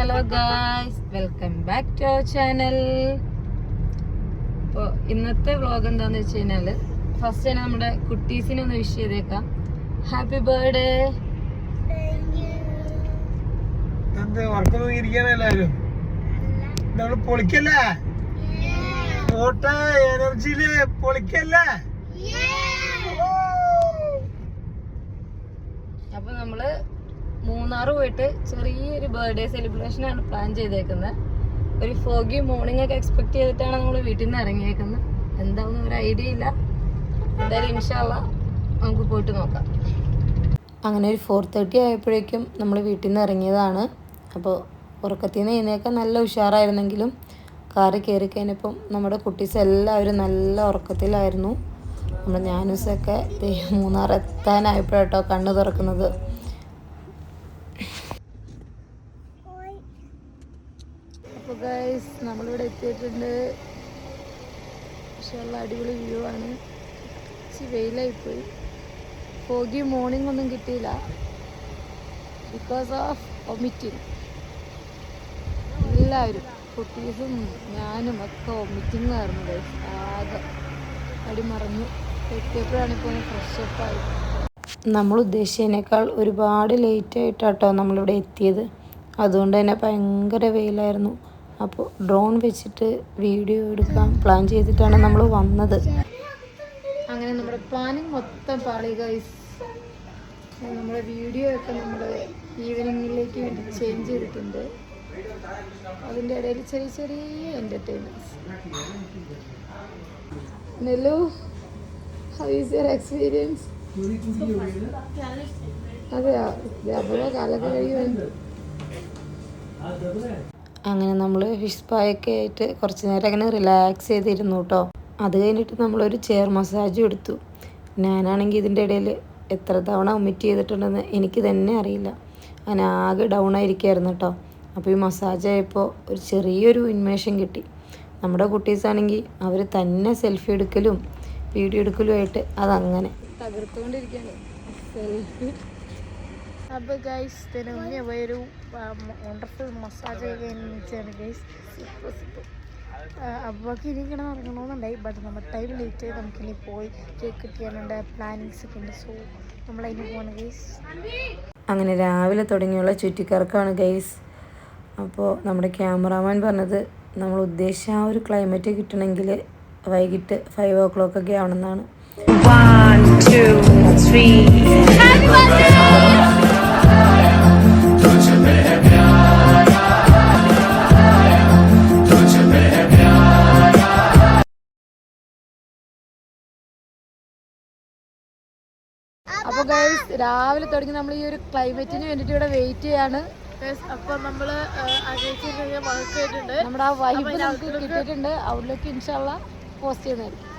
Hello guys, welcome back to our channel. അപ്പോൾ ഇന്നത്തെ vlog എന്താന്ന് വെച്ച് കഴിഞ്ഞാൽ ഫസ്റ്റ് തന്നെ നമ്മുടെ കുട്ടീസിനെ ഒന്ന് വിഷ് ചെയ്തേക്കാം. Happy birthday. പൊളിക്കല്ലേ ഓട്ട എനർജിയില് പൊളിക്കല്ലേ. അപ്പോൾ നമ്മള് മൂന്നാറ് പോയിട്ട് ചെറിയൊരു ബർത്ത്ഡേ സെലിബ്രേഷൻ ആണ് പ്ലാൻ ചെയ്തേക്കുന്നത്. ഒരു ഫോഗി മോർണിംഗ് ഒക്കെ എക്സ്പെക്ട് ചെയ്തിട്ടാണ് നമ്മൾ വീട്ടിൽ നിന്ന് ഇറങ്ങിയേക്കുന്നത്. എന്താണെന്ന് ഒരു ഐഡിയ ഇല്ല. എന്തായാലും ഇൻഷാ അല്ലാഹ് നമുക്ക് പോയിട്ട് നോക്കാം. അങ്ങനെ ഒരു 4:30 ആയപ്പോഴേക്കും നമ്മൾ വീട്ടിൽ നിന്ന് ഇറങ്ങിയതാണ്. അപ്പോൾ ഉറക്കത്തിൽ നിന്ന് എഴുന്നേക്കാൻ നല്ല ഉഷാറായിരുന്നെങ്കിലും കാറിൽ കയറി കഴിഞ്ഞപ്പം നമ്മുടെ കുട്ടീസ് എല്ലാവരും നല്ല ഉറക്കത്തിലായിരുന്നു. നമ്മൾ ഞാനൂസൊക്കെ മൂന്നാർ എത്താനായപ്പോഴാട്ടോ കണ്ണ് തുറക്കുന്നത്. അപ്പോൾ ഗൈസ് നമ്മളിവിടെ എത്തിയിട്ടുണ്ട്. പക്ഷേ ഉള്ള അടിപൊളി വ്യൂ ആണ്. ഇച്ചിരി വെയിലായിപ്പോയി. ഫോഗി മോർണിംഗ് ഒന്നും കിട്ടിയില്ല ബിക്കോസ് ഓഫ് വൊമിറ്റിങ്. എല്ലാവരും കുട്ടീസും ഞാനും ഒക്കെ വൊമിറ്റിംഗ് ആയിരുന്നു ഗൈസ്. ആകെ അടിമറഞ്ഞു. എത്തിയപ്പോഴാണ് ഇപ്പോൾ ഒന്ന് ഫ്രഷപ്പായി. നമ്മൾ ഉദ്ദേശിച്ചതിനേക്കാൾ ഒരുപാട് ലേറ്റായിട്ടാട്ടോ നമ്മളിവിടെ എത്തിയത്. അതുകൊണ്ട് തന്നെ ഭയങ്കര വെയിലായിരുന്നു. അപ്പോൾ ഡ്രോൺ വെച്ചിട്ട് വീഡിയോ എടുക്കാൻ പ്ലാൻ ചെയ്തിട്ടാണ് നമ്മൾ വന്നത്. അങ്ങനെ നമ്മുടെ പ്ലാനിങ് മൊത്തം പാളി ഗൈസ്. നമ്മുടെ വീഡിയോ ഒക്കെ നമ്മൾ ഈവനിങ്ങിലേക്ക് വേണ്ടി ചേഞ്ച് ചെയ്തിട്ടുണ്ട്. അതിൻ്റെ ഇടയിൽ ചെറിയ ചെറിയ എൻ്റർടൈൻമെൻറ്റ്സ്. നെല്ലു, ഹൗ ഈസ് യുവർ എക്സ്പീരിയൻസ്? അതെയോ, അപ്പോൾ കാലൊക്കെ കഴിയുമെന്ന്. അങ്ങനെ നമ്മൾ ഫിഷ് സ്പായൊക്കെ ആയിട്ട് കുറച്ച് നേരം അങ്ങനെ റിലാക്സ് ചെയ്തിരുന്നു കേട്ടോ. അത് കഴിഞ്ഞിട്ട് നമ്മളൊരു ചെയർ മസാജും എടുത്തു. ഞാനാണെങ്കിൽ ഇതിൻ്റെ ഇടയിൽ എത്ര തവണ വൊമിറ്റ് ചെയ്തിട്ടുണ്ടെന്ന് എനിക്ക് തന്നെ അറിയില്ല. അങ്ങനെ ആകെ ഡൗൺ ആയിരിക്കുമായിരുന്നു കേട്ടോ. അപ്പോൾ ഈ മസാജ് ആയപ്പോൾ ഒരു ചെറിയൊരു ഉന്മേഷം കിട്ടി. നമ്മുടെ കുട്ടീസാണെങ്കിൽ അവർ തന്നെ സെൽഫി എടുക്കലും വീഡിയോ എടുക്കലുമായിട്ട് അതങ്ങനെ തകർത്തുകൊണ്ടിരിക്കുകയാണ് സെൽഫി. അപ്പോൾ ഗൈസ് ഇതിന് മുന്നേ പോയൊരു വണ്ടർഫുൾ മസാജ് കഴിഞ്ഞാണ് ഗൈസ്. Super super. അപ്പോഴൊക്കെ ഇനിക്കണം ഇറങ്ങണമെന്നുണ്ടായി. ബട്ട് നമ്മൾ ടൈം ലേറ്റ് ആയി. നമുക്കിനി പോയി കേക്ക് കിട്ടിയാലുണ്ട്, പ്ലാനിങ്സ് ഒക്കെ ഉണ്ട്. സോ നമ്മളതിന് പോകണം ഗൈസ്. അങ്ങനെ രാവിലെ തുടങ്ങിയുള്ള ചുറ്റിക്കറക്കാണ് ഗൈസ്. അപ്പോൾ നമ്മുടെ ക്യാമറാമാൻ പറഞ്ഞത് നമ്മൾ ഉദ്ദേശിച്ച ആ ഒരു ക്ലൈമറ്റ് കിട്ടണമെങ്കിൽ വൈകിട്ട് 5 o'clock ഒക്കെ ആവണമെന്നാണ്. 1 2 3 അപ്പോൾ ഗൈസ് രാവിലെ തുടങ്ങി നമ്മൾ ഈ ഒരു ക്ലൈമറ്റിന് വേണ്ടിയിട്ട് ഇവിടെ വെയിറ്റ് ചെയ്യാണ്. അപ്പോൾ നമ്മൾ വർക്ക് ചെയ്തിട്ടുണ്ട്. നമ്മുടെ ആ വൈബ് നമുക്ക് കിട്ടിയിട്ടുണ്ട്. ഔട്ട്ലുക്ക് ഇൻഷാ അല്ലാഹ് പോസ്റ്റ് ചെയ്യുന്നതായിരിക്കും.